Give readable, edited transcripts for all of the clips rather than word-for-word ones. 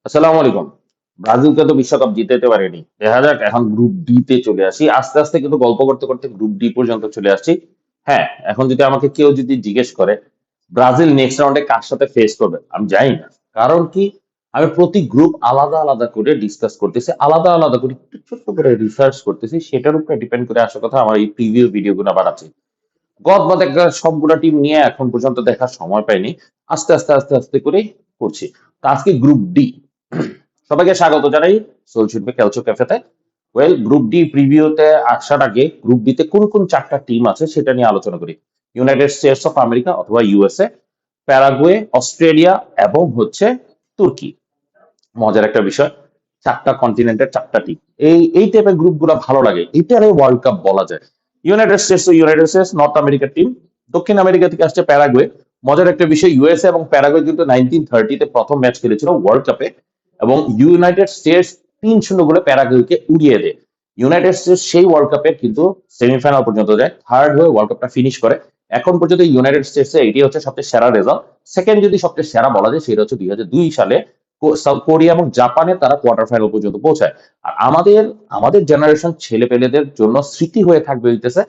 আসসালামু আলাইকুম। ব্রাজিলকে তো বিশ্বকাপ জিতাতে পারেনি, দেখা যাক। এখন গ্রুপ ডি তে চলে আসি, আস্তে আস্তে কিন্তু গল্প করতে করতে গ্রুপ ডি পর্যন্ত চলে আসছি। হ্যাঁ, এখন যদি আমাকে কেউ যদি জিজ্ঞেস করে ব্রাজিল নেক্সট রাউন্ডে কার সাথে ফেস করবে, আমি জানি না। কারণ কি, আমি প্রতি গ্রুপ আলাদা আলাদা করে ডিসকাস করতেছি, আলাদা আলাদা করে একটু ছোট্ট করে রিসার্চ করতেছি, সেটার উপরে ডিপেন্ড করে আসার কথা আমার এই প্রিভিউ ভিডিও গুলো বানাচ্ছি। গদ একটা সবগুলা টিম নিয়ে এখন পর্যন্ত দেখার সময় পাইনি। আস্তে আস্তে আস্তে আস্তে করে করছি। তো আজকে গ্রুপ ডি, সবাইকে স্বাগত জানাই সোলশুটবে ক্যালচো ক্যাফেতে। গ্রুপ ডি প্রিভিউতে আসার আগে গ্রুপ ডি তে কোন কোন চারটা টিম আছে সেটা নিয়ে আলোচনা করি। ইউনাইটেড স্টেটস অফ আমেরিকা অথবা ইউএসএ, প্যারাগুয়ে, অস্ট্রেলিয়া এবং হচ্ছে তুর্কি। মজার একটা বিষয়, চারটা কন্টিনেন্টের চারটা টিম। এই টাইপের গ্রুপ গুলো ভালো লাগে, এটারে ওয়ার্ল্ড কাপ বলা যায়। ইউনাইটেড স্টেটস নর্থ আমেরিকার টিম। দক্ষিণ আমেরিকা থেকে আসছে প্যারাগুয়ে। মজার একটা বিষয়, ইউএসএ এবং প্যারাগুয়ে কিন্তু 1930-তে প্রথম ম্যাচ খেলেছিল ওয়ার্ল্ড কাপে, এবং ইউনাইটেড স্টেটস 3-0 গোলে প্যারাগুয়েকে উড়িয়ে দেয়। ইউনাইটেড স্টেটস সেই ওয়ার্ল্ড কাপের কিন্তু সেমিফাইনাল পর্যন্ত যায়, থার্ড হয়ে ওয়ার্ল্ড কাপটা ফিনিশ করে। এখন পর্যন্ত ইউনাইটেড স্টেটস এটি হচ্ছে সবচেয়ে সেরা রেজাল্ট। সেকেন্ড যদি সবচেয়ে সেরা বলা যায় সেটা হচ্ছে 2002 সালে সাউথ কোরিয়া এবং জাপানে তারা কোয়ার্টার ফাইনাল পর্যন্ত পৌঁছায়। আর আমাদের আমাদের জেনারেশন ছেলে পেলেদের জন্য স্মৃতি হয়ে থাকবে হইতেছে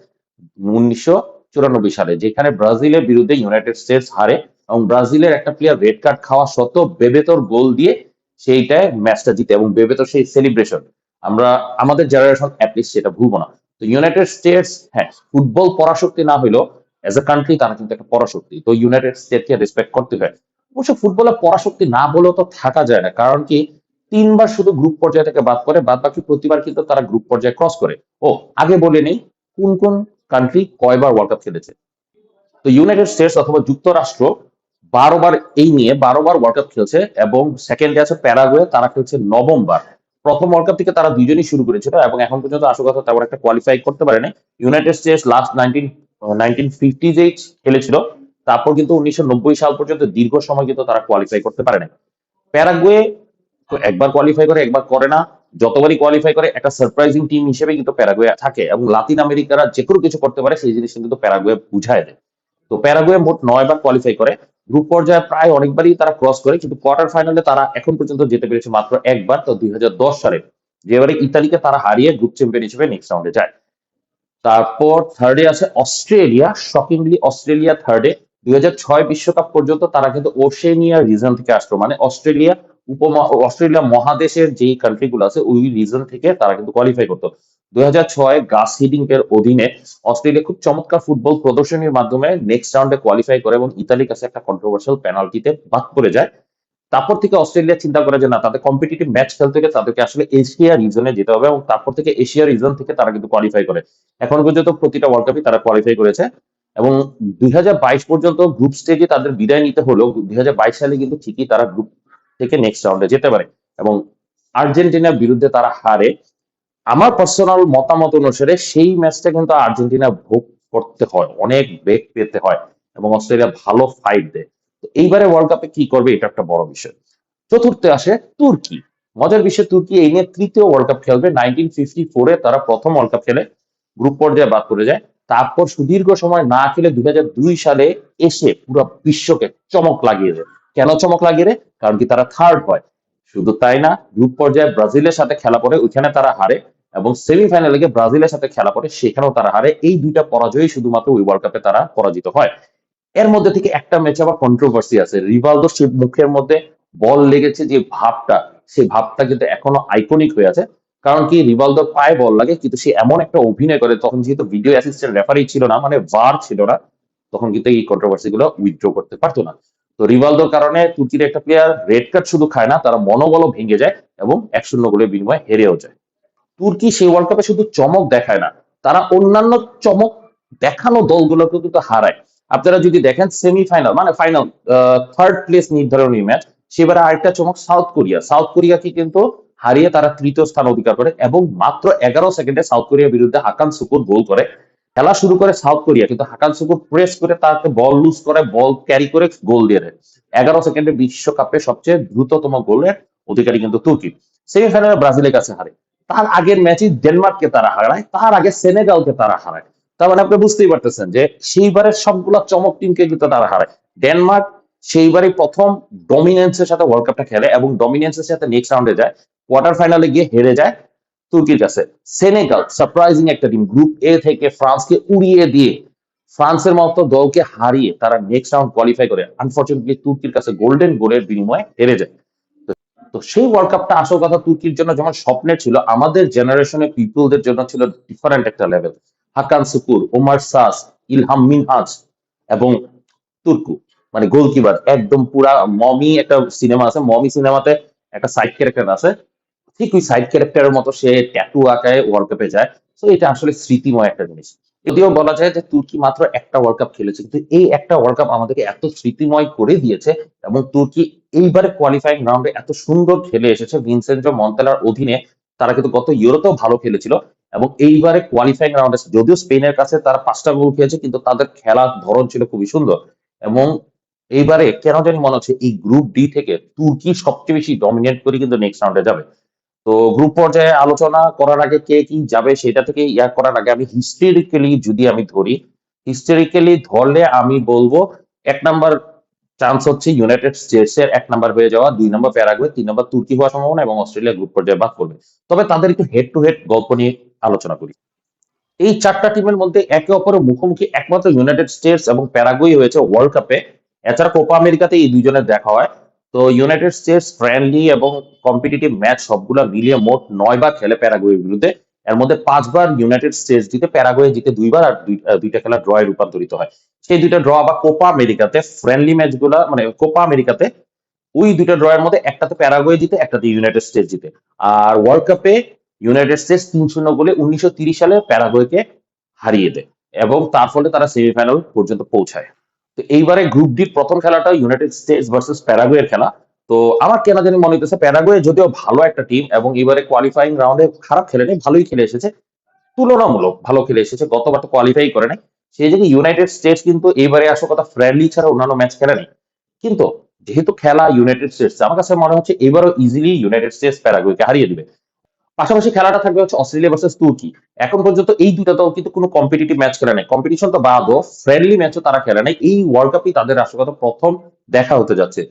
1994 সালে, যেখানে ব্রাজিলের বিরুদ্ধে ইউনাইটেড স্টেটস হারে, এবং ব্রাজিলের একটা প্লেয়ার রেড কার্ড খাওয়া সত্ত্বেও বেবেতোর গোল দিয়ে সেইটায় ম্যাচটা জিতে, এবং বেবেতোর সেই সেলিব্রেশন আমরা আমাদের জেনারেশন অ্যাটলিস্ট সেটা ভুলবো না। তো ইউনাইটেড স্টেটস, হ্যাঁ, ফুটবল পরাশক্তি না হইলেও এজ এ কান্ট্রি তারা কিন্তু একটা পরাশক্তি, তো ইউনাইটেড স্টেটকে রেসপেক্ট করতে হয়। অবশ্য ফুটবলে পরাশক্তি না বলেও তো থাকা যায় না, কারণ কি, 3 বার শুধু গ্রুপ পর্যায়ে থেকে বাদ করে, বাদ বাকি প্রতিবার কিন্তু তারা গ্রুপ পর্যায়ে ক্রস করে। ও, আগে বলে নেই কোন কোন কান্ট্রি কয়বার ওয়ার্ল্ড কাপ খেলেছে। তো ইউনাইটেড স্টেটস অথবা যুক্তরাষ্ট্র 12 বার, এই নিয়ে 12 বার ওয়ার্ল্ড কাপ খেলছে, এবং সেকেন্ডে আছে প্যারাগুয়ে, তারা খেলছে 9ম বার। প্রথম ওয়ার্ল্ড কাপ থেকে তারা দুইজনই শুরু করেছিল, এবং এখন পর্যন্ত আসল কথা তেমন একটা কোয়ালিফাই করতে পারেনি। ইউনাইটেড স্টেটস লাস্ট 1950 খেলেছিল, তারপর কিন্তু 1990 সাল পর্যন্ত দীর্ঘ সময় কিন্তু তারা কোয়ালিফাই করতে পারেনি। প্যারাগুয়ে তো একবার কোয়ালিফাই করে, একবার করে না। যতবারই কোয়ালিফাই করে একটা সারপ্রাইজিং টিম হিসেবে কিন্তু প্যারাগুয়ে থাকে, এবং লাতিন আমেরিকারা যে কোনো কিছু করতে পারে সেই জিনিস কিন্তু প্যারাগুয়ে বুঝায় দেয়। তো প্যারাগুয়ে মোট 9 বার কোয়ালিফাই করে। গ্রুপ পর্যায়ে প্রায় অনেকবারই তারা ক্রস করে, কিন্তু কোয়ার্টার ফাইনালে তারা এখন পর্যন্ত যেতে পেরেছে মাত্র একবার, তো 2010 সালে, যেবারে ইতালিকে তারা হারিয়ে গ্রুপ চ্যাম্পিয়ন হিসেবে নেক্সট রাউন্ডে যায়। তারপর থার্ডে আছে অস্ট্রেলিয়া, শকিংলি অস্ট্রেলিয়া থার্ডে। 2006 বিশ্বকাপ পর্যন্ত তারা কিন্তু ওশেনিয়া রিজন থেকে আসতো, মানে অস্ট্রেলিয়া মহাদেশের যেই কান্ট্রি গুলো আছে ওই রিজন থেকে তারা কিন্তু কোয়ালিফাই করতো। 2006 গাস হিডিংক এর অধীনে অস্ট্রেলিয়া খুব চমৎকার ফুটবল প্রদর্শনীর মাধ্যমে নেক্সট রাউন্ডে কোয়ালিফাই করে, এবং ইতালির কাছে একটা কন্ট্রোভার্সিয়াল পেনাল্টিতে বাদ পড়ে যায়। তারপর থেকে অস্ট্রেলিয়া চিন্তা করে যে না, তাদের কম্পিটিটিভ ম্যাচ খেলতে গেলে তাদেরকে আসলে এশিয়া রিজনে যেতে হবে, এবং তারপর থেকে এশিয়া রিজন থেকে তারা কিন্তু কোয়ালিফাই করে। এখন পর্যন্ত প্রতিটা ওয়ার্ল্ড কাপই তারা কোয়ালিফাই করেছে, এবং 2022 পর্যন্ত গ্রুপ স্টেজে তাদের বিদায় নিতে হলেও 2022 সালে কিন্তু ঠিকই তারা গ্রুপ থেকে নেক্সট রাউন্ডে যেতে পারে, এবং আর্জেন্টিনার বিরুদ্ধে তারা হারে। আমার পার্সোনাল মতামত অনুসারে সেই ম্যাচটা কিন্তু আর্জেন্টিনা ভোগ করতে হয়, অনেক বেগ পেতে হয়, এবং অস্ট্রেলিয়া ভালো ফাইট দেয়। তো এইবারে ওয়ার্ল্ড কাপে কি করবে এটা একটা বড় বিষয়। চতুর্থে আসে তুর্কি। মজার বিষয়, তুর্কি এই নিয়ে তৃতীয় ওয়ার্ল্ড কাপ খেলবে। 1954-এ তারা প্রথম ওয়ার্ল্ড কাপ খেলে, গ্রুপ পর্যায়ে বাদ পড়ে যায়। তারপর সুদীর্ঘ সময় না খেলে 2002 সালে এসে পুরো বিশ্বকে চমক লাগিয়ে দেয়। কেন চমক লাগিয়ে দেয়? কারণ কি, তারা থার্ড হয়। শুধু তাই না, গ্রুপ পর্যায়ে ব্রাজিলের সাথে খেলা পড়ে, ওইখানে তারা হারে, এবং সেমিফাইনালে গিয়ে ব্রাজিলের সাথে খেলা পড়ে, সেখানেও তারা হারে। এই দুইটা পরাজয়ই শুধুমাত্র ওই ওয়ার্ল্ড কাপে তারা পরাজিত হয়। এর মধ্যে থেকে একটা ম্যাচে আবার কন্ট্রোভার্সি আছে, রিভালদোর সে মুখের মধ্যে বল লেগেছে যে ভাবটা, সেই ভাবটা কিন্তু এখনো আইকনিক হয়ে আছে। কারণ কি, রিভালদোর পায়ে বল লাগে, কিন্তু সে এমন একটা অভিনয় করে, তখন যেহেতু ভিডিও অ্যাসিস্ট্যান্ট রেফারি ছিল না, মানে ভার ছিল না, তখন কিন্তু এই কন্ট্রোভার্সি গুলো উইথড্র করতে পারতো না। তো রিভালদোর কারণে তুর্কির একটা প্লেয়ার রেড কার্ড শুধু খায় না, তারা মনোবলও ভেঙে যায়, এবং 1-0 গোলের বিনিময়ে হেরেও যায়। তুর্কি সেই ওয়ার্ল্ড কাপে শুধু চমক দেখায় না, তারা অন্যান্য চমক দেখানো দলগুলোকে কিন্তু হারায়। আপনারা যদি দেখেন সেমিফাইনাল মানে ফাইনাল, থার্ড প্লেস নির্ধারণী ম্যাচ, সেবারে আরেকটা চমক সাউথ কোরিয়াকে কিন্তু হারিয়ে তারা তৃতীয় স্থান অধিকার করে, এবং মাত্র 11 সেকেন্ডে সাউথ কোরিয়ার বিরুদ্ধে হাকান সুকুর গোল করে। খেলা শুরু করে সাউথ কোরিয়া, কিন্তু হাকান সুকুর প্রেস করে তাকে বল লুজ করে, বল ক্যারি করে গোল দিয়ে দেয়। 11 সেকেন্ডে বিশ্বকাপে সবচেয়ে দ্রুততম গোলের অধিকারী কিন্তু তুর্কি। সেমিফাইনালে ব্রাজিলের কাছে হারে। তার আগের ম্যাচে ডেনমার্ককে তারা হারায়, তার আগে সেনেগালকে তারা হারায়। তার মানে আপনি বুঝতেই পারতেছেন যে সেইবারের সবগুলা চমক টিমকে কিন্তু তারা হারায়। ডেনমার্ক, সেইবারই প্রথম ডমিনেন্সের সাথে ওয়ার্ল্ড কাপটা খেলে এবং ডমিনেন্সের সাথে নেক্সট রাউন্ডে যায়, কোয়ার্টার ফাইনালে গিয়ে হেরে যায় তুর্কির কাছে। সেনেগাল সারপ্রাইজিং একটা টিম, গ্রুপ এ থেকে ফ্রান্সকে উড়িয়ে দিয়ে ফ্রান্সের মতো দলকে হারিয়ে তারা নেক্সট রাউন্ড কোয়ালিফাই করে আনফর্চুনেটলি তুর্কির কাছে গোল্ডেন গোলের বিনিময়ে হেরে যায়। তো সেই ওয়ার্ল্ড কাপটা আসল কথা তুর্কির জন্য যেমন স্বপ্নের ছিল, আমাদের জেনারেশনের পিপলদের জন্য ছিল ডিফারেন্ট একটা লেভেল। হাকান সুকুর, ওমার সাস, ইলহাম মিনহাজ এবং তুর্কু, মানে গোলকিপার একদম পুরা মমি একটা সিনেমা আছে, মমি সিনেমাতে একটা সাইড ক্যারেক্টার আছে, ঠিক ওই সাইড ক্যারেক্টারের মতো সে ট্যাটু আঁকায় ওয়ার্ল্ড কাপে যায়। তো এটা আসলে স্মৃতিময় একটা জিনিস। যদিও বলা যায় যে তুর্কি মাত্র একটা ওয়ার্ল্ড কাপ খেলেছে, কিন্তু এই একটা ওয়ার্ল্ড কাপ আমাদেরকে এত স্মৃতিময় করে দিয়েছে। এবং তুর্কি এইবারে কোয়ালিফাইং রাউন্ডে এত সুন্দর খেলে এসেছে ভিনসেন্টো মন্তেলার অধীনে। তারা কিন্তু গত ইউরোতেও ভালো খেলেছিল এবং এইবারে কোয়ালিফাইং রাউন্ডে, যদিও স্পেনের কাছে তারা 5টা গোল খেয়েছে, কিন্তু তাদের খেলার ধরন ছিল খুবই সুন্দর। এবং এইবারে কেন জানি মনে হচ্ছে এই গ্রুপ ডি থেকে তুর্কি সবচেয়ে বেশি ডমিনেট করে কিন্তু নেক্সট রাউন্ডে যাবে। তো গ্রুপ পর্যায়ে আলোচনা করার আগে কে কি যাবে সেটা থেকে ইয়া করার আগে আমি হিস্টোরিক্যালি যদি আমি ধরি, হিস্টোরিক্যালি ধরলে আমি বলবো 1 নাম্বার চান্স হচ্ছে ইউনাইটেড স্টেটস এর 1 নাম্বার হয়ে যাওয়া, 2 নম্বর প্যারাগুয়ে, 3 নম্বর তুর্কি হওয়ার সম্ভাবনা এবং অস্ট্রেলিয়া গ্রুপ পর্যায়ে বাদ পড়বে। তবে তাদের একটু হেড টু হেড গল্প নিয়ে আলোচনা করি। এই 4টা টিমের মধ্যে একে অপরের মুখোমুখি একমাত্র ইউনাইটেড স্টেটস এবং প্যারাগুয়ে হয়েছে ওয়ার্ল্ড কাপে। এছাড়া কোপা আমেরিকাতে এই দুইজনের দেখা হয়। তো ইউনাইটেড স্টেটস ফ্রেন্ডলি এবং কম্পিটিটিভ ম্যাচ সবগুলা মিলিয়ে মোট 9 বার খেলে প্যারাগুয়ের বিরুদ্ধে। এর মধ্যে 5 বার ইউনাইটেড স্টেটস জিতে, প্যারাগুয়ে জিতে 2 বার, আর দুইটা খেলা ড্রয়ে রূপান্তরিত হয়। সেই দুইটা ড্র বা কোপা আমেরিকাতে ফ্রেন্ডলি ম্যাচগুলা, মানে কোপা আমেরিকাতে ওই দুইটা ড্রয়ের মধ্যে একটাতে প্যারাগুয়ে জিতে, একটাতে ইউনাইটেড স্টেটস জিতে। আর ওয়ার্ল্ড কাপে ইউনাইটেড স্টেটস 3-0 গোলে 1930 সালে প্যারাগুয়েকে হারিয়ে দেয় এবং তার ফলে তারা সেমিফাইনাল পর্যন্ত পৌঁছায়। তো এইবারে গ্রুপ ডির প্রথম খেলাটা ইউনাইটেড স্টেটস ভার্সেস প্যারাগুয়ের খেলা। তো আমার কেন জানি মনে হইতেছে প্যারাগুয়ে যদিও ভালো একটা টিম এবং এবারে কোয়ালিফাইং রাউন্ডে খারাপ খেলেনি, ভালোই খেলে এসেছে, তুলনামূলক ভালো খেলে এসেছে, গতবার তো কোয়ালিফাই করে নাই। সেই জায়গায় ইউনাইটেড স্টেটস কিন্তু এইবারে আসল কথা ফ্রেন্ডলি ছাড়া অন্যান্য ম্যাচ খেলে নেই। কিন্তু যেহেতু খেলা ইউনাইটেড স্টেটস, আমার কাছে মনে হচ্ছে এবারও ইজিলি ইউনাইটেড স্টেটস প্যারাগুয়েকে হারিয়ে দিবে। পাশাপাশি খেলাটা থাকবে হচ্ছে অস্ট্রেলিয়া ভার্সেস তুর্কি। এখন পর্যন্ত এই দুইটা দল কিন্তু কোনো কম্পিটিটিভ ম্যাচ খেলে নাই, কম্পিটিশন তো বাদও, ফ্রেন্ডলি ম্যাচও তারা খেলে নাই। এই ওয়ার্ল্ড কাপই তাদের আসল কথা প্রথম দেখা হতে যাচ্ছে।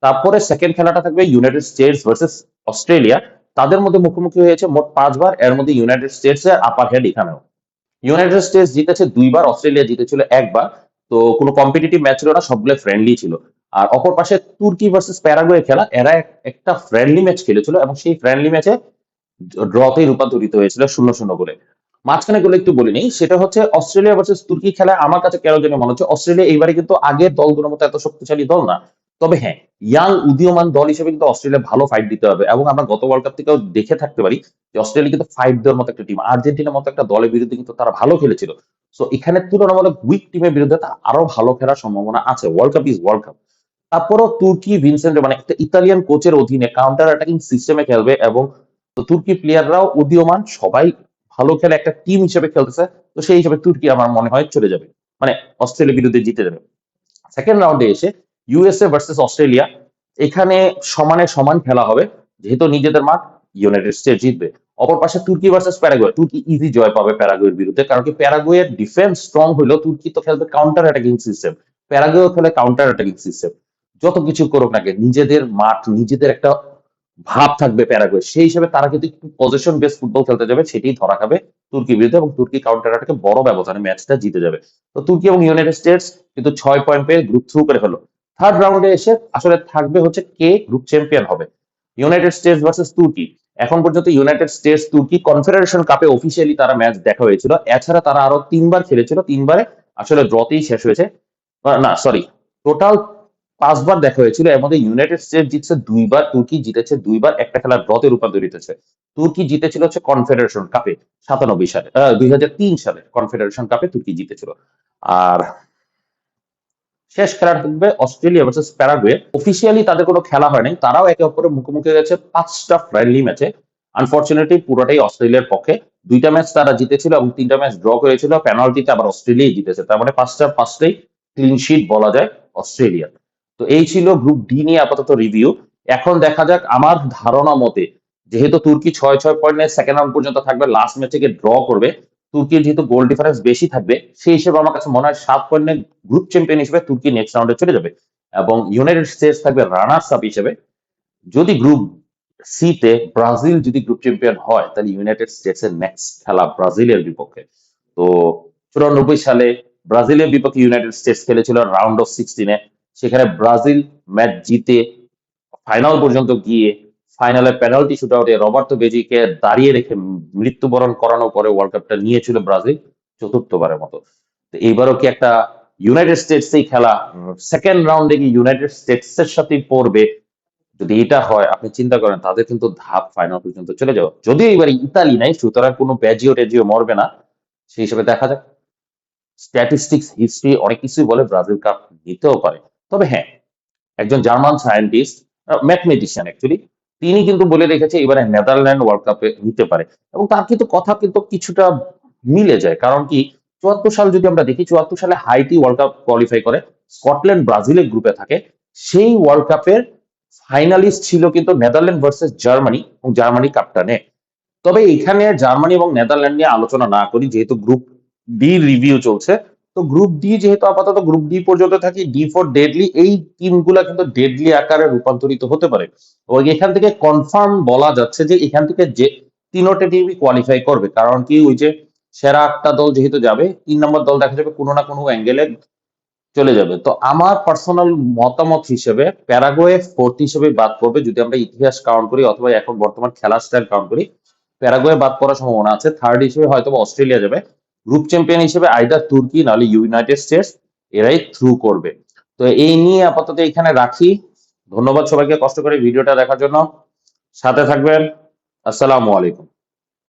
তারপরে সেকেন্ড খেলাটা থাকবে ইউনাইটেড স্টেটস ভার্সেস অস্ট্রেলিয়া। তাদের মধ্যে মুখোমুখি হয়েছে মোট 5 বার, এর মধ্যে ইউনাইটেড স্টেটস এর আপার হেড এখানেও। ইউনাইটেড স্টেটস জিতেছে 2 বার, অস্ট্রেলিয়া জিতেছিল 1 বার। তো কোনো কম্পিটিটিভ ম্যাচ ছিল না, সবগুলো ফ্রেন্ডলি ছিল। আর অপর পাশে তুর্কি ভার্সেস প্যারাগুয়ে খেলা, এরা একটা ফ্রেন্ডলি ম্যাচ খেলেছিল এবং সেই ফ্রেন্ডলি ম্যাচে ড্রতেই রূপান্তরিত হয়েছিল 0-0 গোলে। মাঝখানে গোলে একটু বলিনি, সেটা হচ্ছে অস্ট্রেলিয়া ভার্সেস তুর্কি খেলায় আমার কাছে কেন জানি মনে হচ্ছে অস্ট্রেলিয়া এইবারে কিন্তু আগের দলগুলোর মতো এত শক্তিশালী দল না। তবে হ্যাঁ, ইয়াং উদীয়মান দল হিসেবে কিন্তু অস্ট্রেলিয়া ভালো ফাইট দিতে হবে এবং আমরা গত ওয়ার্ল্ড কাপ থেকেও দেখে থাকতে পারি যে অস্ট্রেলিয়া কিন্তু ফাইট দেওয়ার মতো একটা টিম। আর্জেন্টিনার মতো একটা দলের বিরুদ্ধে কিন্তু তারা ভালো খেলেছিল। সো এখানে তুলনামূলক উইক টিমের বিরুদ্ধে তারা আরো ভালো খেলার সম্ভাবনা আছে। World cup is world cup. তারপরও তুর্কি ভিনসেন্ট, মানে একটা ইতালিয়ান কোচের অধীনে কাউন্টার অ্যাটাকিং সিস্টেমে খেলবে এবং তো তুর্কি প্লেয়াররাও উদীয়মান, সবাই ভালো খেলে, একটা টিম হিসেবে খেলতেছে। তো সেই হিসেবে তুর্কি আমার মনে হয় চলে যাবে, মানে অস্ট্রেলিয়ার বিরুদ্ধে জিতে যাবে। সেকেন্ড রাউন্ডে এসে ইউএসএ ভার্সেস অস্ট্রেলিয়া, এখানে সমানে সমান খেলা হবে। যেহেতু নিজেদের মাঠ, ইউনাইটেড স্টেটস জিতবে। অপর পাশে তুর্কি ভার্সেস প্যারাগুয়ে, তুর্কি ইজি জয় পাবে প্যারাগুয়ের বিরুদ্ধে, কারণ কি প্যারাগুয়ের ডিফেন্স স্ট্রং হইলেও তুর্কি তো খেলবে কাউন্টার অ্যাটাকিং সিস্টেম, প্যারাগুয়েও খেলে কাউন্টার অ্যাটাকিং সিস্টেম। যত কিছু করুক না কেন, নিজেদের মাঠ, নিজেদের একটা ভাব থাকবে প্যারাগুয়ে, সেই হিসেবে তারা কিন্তু একটু পজিশন বেস ফুটবল খেলতে যাবে, সেটাই ধরা খাবে তুর্কির বিরুদ্ধে এবং তুর্কি কাউন্টার অ্যাটাকে বড় ব্যবধানে ম্যাচটা জিতে যাবে। তো তুর্কি এবং ইউনাইটেড স্টেটস কিন্তু 6 পয়েন্ট পেয়ে গ্রুপ থ্রু করে ফেলো। থার্ড রাউন্ডে এসে আসলে থাকবে হচ্ছে কে গ্রুপ চ্যাম্পিয়ন হবে, ইউনাইটেড স্টেটস ভার্সেস তুর্কি। এখন পর্যন্ত ইউনাইটেড স্টেটস তুর্কি কনফেডারেশন কাপে অফিসিয়ালি তারা ম্যাচ দেখা হয়েছিল, এছাড়া তারা আরো 3 বার খেলেছিল, 3 বারে আসলে ড্রতেই শেষ হয়েছে। না সরি, টোটাল 5 বার দেখা হয়েছিল, এর মধ্যে ইউনাইটেড স্টেটস জিতছে 2 বার, তুর্কি জিতেছে 2 বার, একটা খেলা ড্রতে রূপান্তরিত হয়েছে। তুর্কি জিতেছিল হচ্ছে কনফেডারেশন কাপে 97 সালে, 2003 সালে কনফেডারেশন কাপে তুর্কি জিতেছিল। আর শেষ খেলাটা থাকবে অস্ট্রেলিয়া ভার্সেস প্যারাগুয়ে। অফিসিয়ালি তাদের কোনো খেলা হয় নাই, তারাও একে অপরের মুখোমুখি হয়েছে 5টা ফ্রেন্ডলি ম্যাচে। আনফর্চুনেটলি পুরোটাই অস্ট্রেলিয়ার পক্ষে। 2টা ম্যাচ তারা জিতেছিল এবং 3টা ম্যাচ ড্র করেছিল, পেনাল্টিতে আবার অস্ট্রেলিয়াই জিতেছে। তার মানে 5টাই ক্লিন শিট বলা যায় অস্ট্রেলিয়া। তো এই ছিল গ্রুপ ডি নিয়ে আপাতত রিভিউ। এখন দেখা যাক, আমার ধারণা মতে যেহেতু তুর্কি 6-6 পয়েন্ট নিয়ে সেকেন্ড রাউন্ড পর্যন্ত থাকবে, লাস্ট ম্যাচে গিয়ে ড্র করবে, তুর্কির যেহেতু গোল ডিফারেন্স বেশি থাকবে, সেই হিসেবে আমার কাছে মনে হয় 7 পয়েন্টের গ্রুপ চ্যাম্পিয়ন হিসেবে তুর্কি নেক্সট রাউন্ডে চলে যাবে। এবং ইউনাইটেড স্টেটস থাকবে রানার্স আপ হিসেবে। যদি গ্রুপ সি তে ব্রাজিল যদি গ্রুপ চ্যাম্পিয়ন হয় তাহলে ইউনাইটেড স্টেটস এর নেক্সট খেলা ব্রাজিলের বিপক্ষে। তো 94 সালে ব্রাজিলের বিপক্ষে ইউনাইটেড স্টেটস খেলেছিল রাউন্ড অফ 16-এ। সেখানে ব্রাজিল ম্যাচ জিতে ফাইনাল পর্যন্ত গিয়ে ফাইনালে পেনাল্টি শুটআউটে রবার্তো বেজিকে দাঁড়িয়ে রেখে মৃত্যুবরণ করানোর পরে ওয়ার্ল্ড কাপটা নিয়েছিল ব্রাজিল চতুর্থবারের মতো। তো এইবারও কি একটা ইউনাইটেড স্টেটস এই খেলা সেকেন্ড রাউন্ডে গিয়ে ইউনাইটেড স্টেটস এর সাথে পড়বে? যদি এটা হয় আপনি চিন্তা করেন তাদের কিন্তু ধাপ ফাইনাল পর্যন্ত চলে যাওয়া। যদিও এবার ইতালি নাই, সুতরাং কোনো ব্যাজিও টেজিও মরবে না। সেই হিসেবে দেখা যাক। স্ট্যাটিস্টিক্স হিস্ট্রি অনেক কিছুই বলে ব্রাজিল কাপ নিতেও পারে। তবে হ্যাঁ, একজন জার্মান সায়েন্টিস্ট, ম্যাথমেটিশিয়ান অ্যাকচুয়ালি, তিনি কিন্তু বলে রেখেছে এবারে নেদারল্যান্ড ওয়ার্ল্ড কাপে নিতে পারে। এবং তার কিন্তু কথা কিন্তু কিছুটা মিলে যায়। কারণ কি, 74 সাল যদি আমরা দেখি, 74 সালে হাইটি ওয়ার্ল্ড কাপ কোয়ালিফাই করে, স্কটল্যান্ড ব্রাজিলের গ্রুপে থাকে। সেই ওয়ার্ল্ড কাপের ফাইনালিস্ট ছিল কিন্তু নেদারল্যান্ড ভার্সেস জার্মানি, এবং জার্মানি কাপটা নেয়। তবে এখানে জার্মানি এবং নেদারল্যান্ড নিয়ে আলোচনা না করি, যেহেতু গ্রুপ ডি রিভিউ চলছে। তো গ্রুপ ডি যেহেতু আপাতত গ্রুপ ডি পর্যন্ত থাকি, ডি ফর ডেডলি, এই টিমগুলা কিন্তু ডেডলি আকারে রূপান্তরিত হতে পারে। এবং এখান থেকে কনফার্ম বলা যাচ্ছে যে এখান থেকে যে তিনোটা টিমই কোয়ালিফাই করবে। কারণ কি, ওই যে সেরা 8টা দল যেহেতু যাবে, 3 নম্বর দল দেখা যাবে কোনো না কোনো অ্যাঙ্গেলে চলে যাবে। তো আমার পার্সোনাল মতামত হিসেবে প্যারাগুয়ে ফোর্থ হিসেবে বাদ পড়বে যদি আমরা ইতিহাস কাউন্ট করি, অথবা এখন বর্তমান খেলার স্টাইল কাউন্ট করি। প্যারাগুয়ে বাদ পড়ার সম্ভাবনা আছে। থার্ড হিসেবে হয়তো অস্ট্রেলিয়া যাবে। গ্রুপ চ্যাম্পিয়ন হিসেবে আইদার তুর্কি নাহলে ইউনাইটেড স্টেটস, এরাই থ্রু করবে। তো এই নিয়ে আপাতত এখানে রাখি। ধন্যবাদ সবাইকে কষ্ট করে ভিডিওটা দেখার জন্য। সাথে থাকবেন। আসসালামু আলাইকুম।